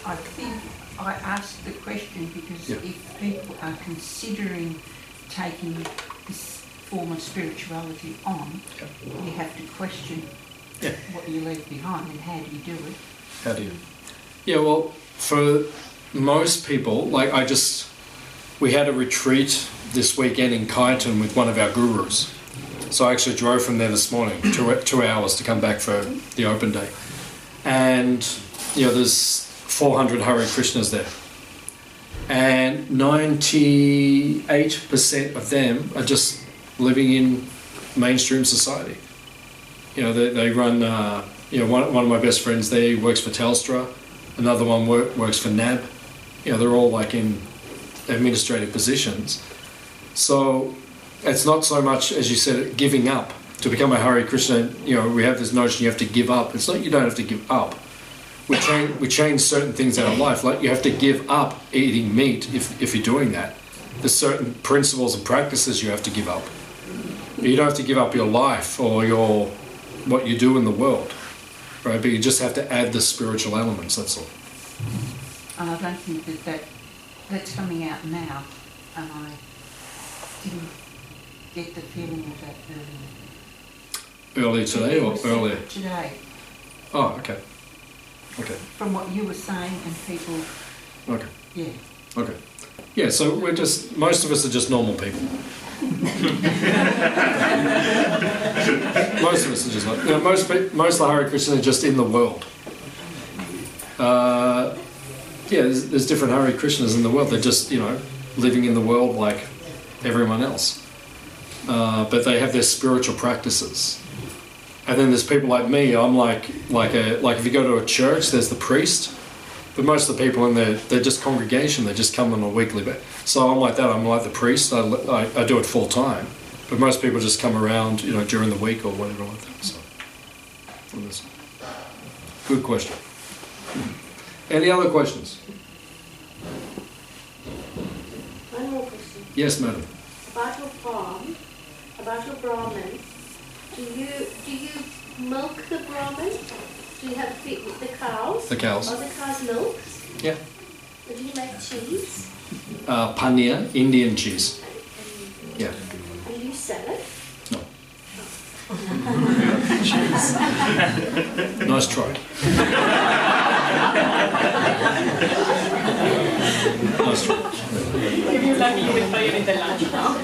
I think I asked the question because if people are considering taking this form of spirituality on, you have to question what you leave behind and how do you do it. How do you? Yeah, well, for most people, like we had a retreat this weekend in Kyneton with one of our gurus. So I actually drove from there this morning, 2 hours to come back for the open day. And, you know, there's 400 Hare Krishnas there. And 98% of them are just living in mainstream society. You know, they run, you know, one of my best friends there, he works for Telstra. Another one works for NAB. You know, they're all like in administrative positions. So it's not so much, as you said, giving up. To become a Hare Krishna, you know, we have this notion you have to give up. It's not, you don't have to give up. We change certain things in our life. Like you have to give up eating meat if you're doing that. There's certain principles and practices you have to give up. You don't have to give up your life or what you do in the world, right? But you just have to add the spiritual elements, that's all. And I don't think that's coming out now, and I didn't get the feeling of that earlier. Earlier today or earlier? Today. Oh, okay. Okay. From what you were saying and people... Okay. Yeah. Okay. Yeah, so most of us are just normal people. Most of us are just like, you know, most of the Hare Krishna are just in the world. There's different Hare Krishnas in the world. They're just, you know, living in the world like everyone else. But they have their spiritual practices. And then there's people like me. I'm like if you go to a church, there's the priest. But most of the people in there, they're just congregation. They just come on a weekly basis. So I'm like that. I'm like the priest. I do it full time. But most people just come around, you know, during the week or whatever like that. So, good question. Any other questions? One more question. Yes, madam. About your farm, about your Brahmin, do you milk the Brahmin? Do you have the cows? The cows. Are the cows milk? Yeah. Do you make cheese? Paneer, Indian cheese. Yeah. Do you sell it? No. Nice try. That's true. If you're lucky, you will try it in the lunch now.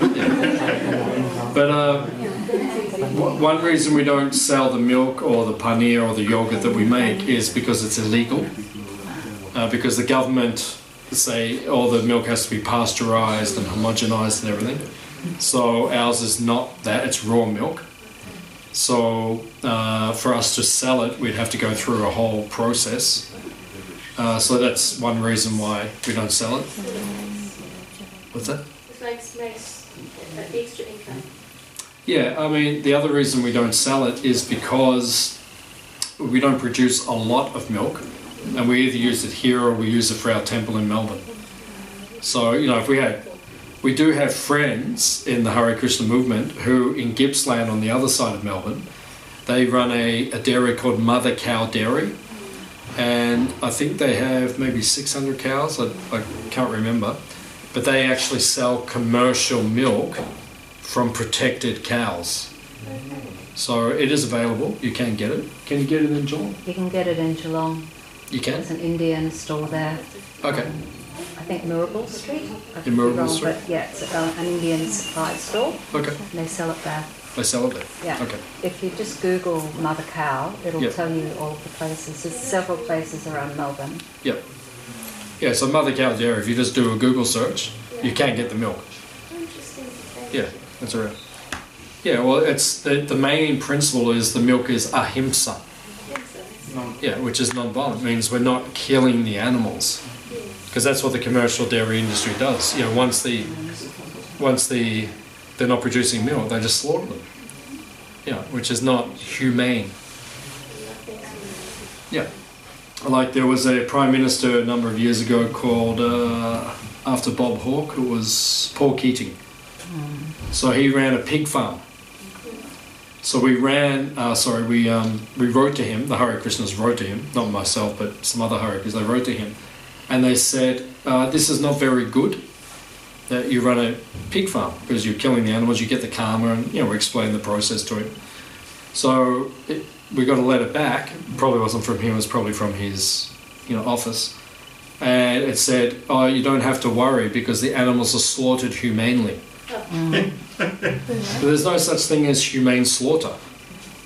But one reason we don't sell the milk or the paneer or the yogurt that we make is because it's illegal. Because the government say all the milk has to be pasteurized and homogenized and everything. So ours is not that, it's raw milk. So for us to sell it, we'd have to go through a whole process. So that's one reason why we don't sell it. What's that? It's like extra income. Yeah, I mean, the other reason we don't sell it is because we don't produce a lot of milk, and we either use it here or we use it for our temple in Melbourne. So, you know, if we do have friends in the Hare Krishna movement who, in Gippsland on the other side of Melbourne, they run a dairy called Mother Cow Dairy, and I think they have maybe 600 cows, I can't remember, but they actually sell commercial milk from protected cows. So it is available, you can get it. Can you get it in Geelong? You can get it in Geelong. You can? There's an Indian store there. Okay. I think Mirabel Street. I could be Mirabel wrong, Street? But yeah, it's an Indian supply store. Okay. And they sell it there. They sell it there? Yeah. Okay. If you just Google Mother Cow, it'll Yep. tell you all of the places. There's several places around Melbourne. Yep. Yeah, so Mother Cow Dairy, if you just do a Google search, you can get the milk. Interesting. Yeah, that's right. Yeah, well, it's the main principle is the milk is ahimsa. Yeah, which is non-violent, means we're not killing the animals, because that's what the commercial dairy industry does. You know, once they're not producing milk, they just slaughter them. Yeah, which is not humane. Yeah, like there was a prime minister a number of years ago called after Bob Hawke, who was Paul Keating. So he ran a pig farm. So we ran, we wrote to him, the Hare Krishnas wrote to him, not myself, but some other Hare Krishnas, they wrote to him, and they said, this is not very good that you run a pig farm, because you're killing the animals, you get the karma, and, you know, we explained the process to him. So we got a letter back, probably wasn't from him, it was probably from his, you know, office, and it said, oh, you don't have to worry because the animals are slaughtered humanely. But there's no such thing as humane slaughter.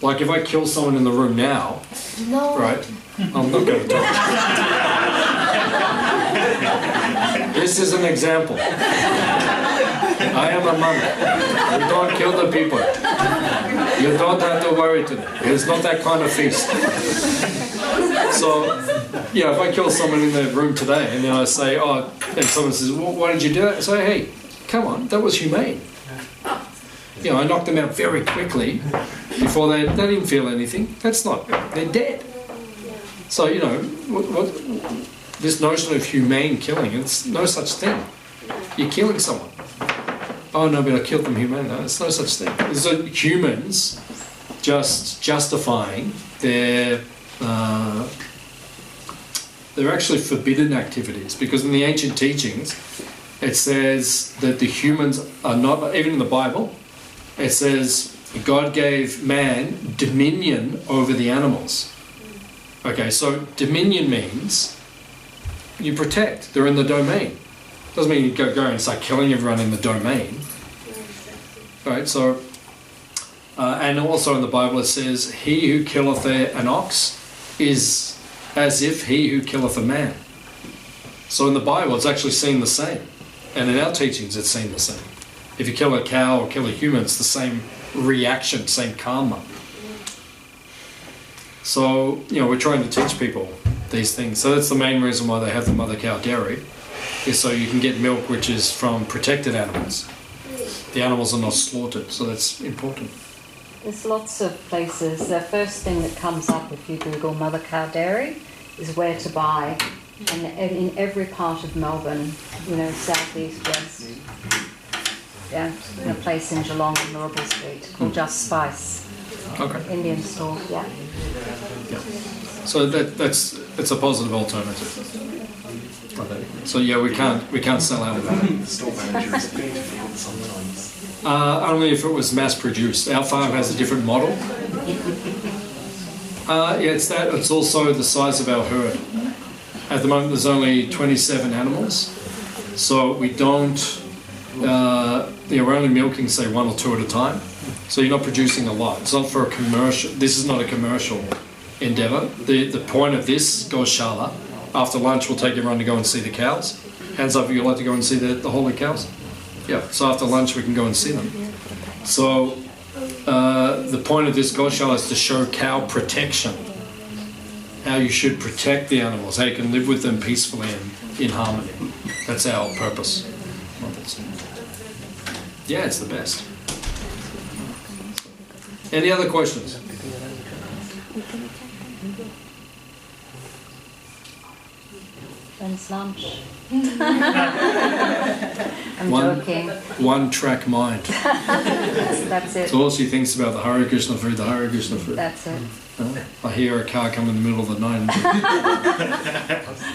Like if I kill someone in the room now, right? I'm not going to talk. This is an example. I am a monk. We don't kill the people. You don't have to worry today. It's not that kind of feast. So, yeah, if I kill someone in the room today and then I say, oh, and someone says, well, why did you do that? I say, hey, come on, that was humane. You know, I knocked them out very quickly before they didn't feel anything. That's not, they're dead. So, you know, this notion of humane killing, it's no such thing. You're killing someone. Oh no, but I killed them humanely. No, it's no such thing. It's humans just justifying their they're actually forbidden activities, because in the ancient teachings it says that the humans are not, even in the Bible, it says God gave man dominion over the animals. Okay, so dominion means you protect, they're in the domain. Doesn't mean you go and start killing everyone in the domain. Right, so, and also in the Bible it says, he who killeth an ox is as if he who killeth a man. So in the Bible it's actually seen the same. And in our teachings it's seen the same. If you kill a cow or kill a human, it's the same reaction, same karma. So, you know, we're trying to teach people these things. So that's the main reason why they have the Mother Cow Dairy, is so you can get milk which is from protected animals. The animals are not slaughtered, so that's important. There's lots of places. The first thing that comes up if you Google Mother Cow Dairy is where to buy. And in every part of Melbourne, you know, south, east, west. Yeah, in a place in Geelong on Mirabel Street called Just Spice. Okay. Indian store, yeah. Yeah. So it's a positive alternative. Okay. So yeah, we can't sell out of that. Only if it was mass produced. Our farm has a different model. Yeah, it's that. It's also the size of our herd. At the moment, there's only 27 animals, So we don't, we're only milking, say, 1 or 2 at a time. So you're not producing a lot. It's not for a commercial. This is not a commercial endeavour. The point of this Goshala, after lunch we'll take everyone to go and see the cows. Hands up if you'd like to go and see the holy cows. Yeah, so after lunch we can go and see them. So the point of this Goshala is to show cow protection. How you should protect the animals, how you can live with them peacefully and in harmony. That's our purpose. Yeah, it's the best. Any other questions? When's lunch? I'm joking. One track mind. That's it. So all she thinks about the Hare Krishna food, the Hare Krishna food. That's it. I hear a car come in the middle of the night.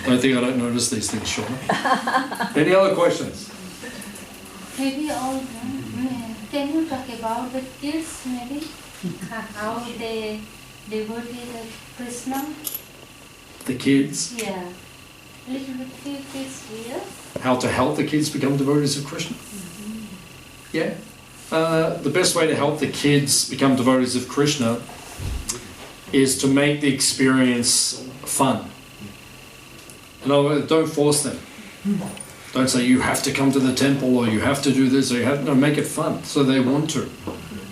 Don't think I don't notice these things, Sean. Any other questions? Maybe all can you talk about the kids maybe? How they devotee the Krishna? The kids? Yeah. Little bit few kids here. How to help the kids become devotees of Krishna? Yeah. The best way to help the kids become devotees of Krishna is to make the experience fun. In other words, don't force them. Don't say you have to come to the temple or you have to do this or you have to. No, make it fun so they want to.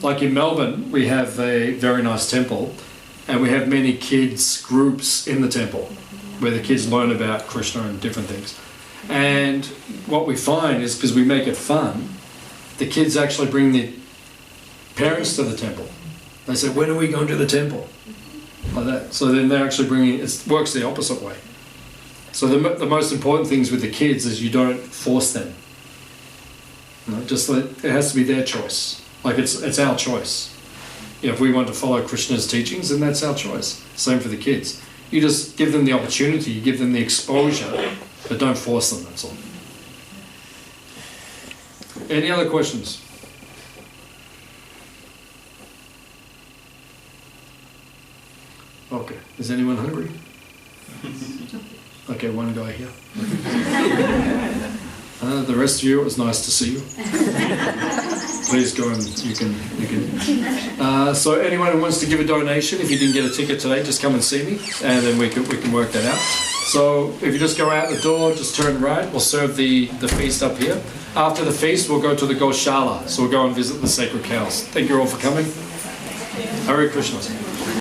Like in Melbourne, we have a very nice temple and we have many kids groups in the temple where the kids learn about Krishna and different things. And what we find is because we make it fun, the kids actually bring the parents to the temple. They say, when are we going to the temple? Like that. So then they're actually bringing, it works the opposite way. So the most important things with the kids is you don't force them. You know, just it has to be their choice. Like it's our choice. You know, if we want to follow Krishna's teachings, then that's our choice. Same for the kids. You just give them the opportunity, you give them the exposure, but don't force them, that's all. Any other questions? Okay, is anyone hungry? Okay, one guy here. The rest of you, it was nice to see you. Please go and you can. So anyone who wants to give a donation, if you didn't get a ticket today, just come and see me, and then we can work that out. So if you just go out the door, just turn right. We'll serve the feast up here. After the feast, we'll go to the Goshala. So we'll go and visit the sacred cows. Thank you all for coming. Hare Krishna.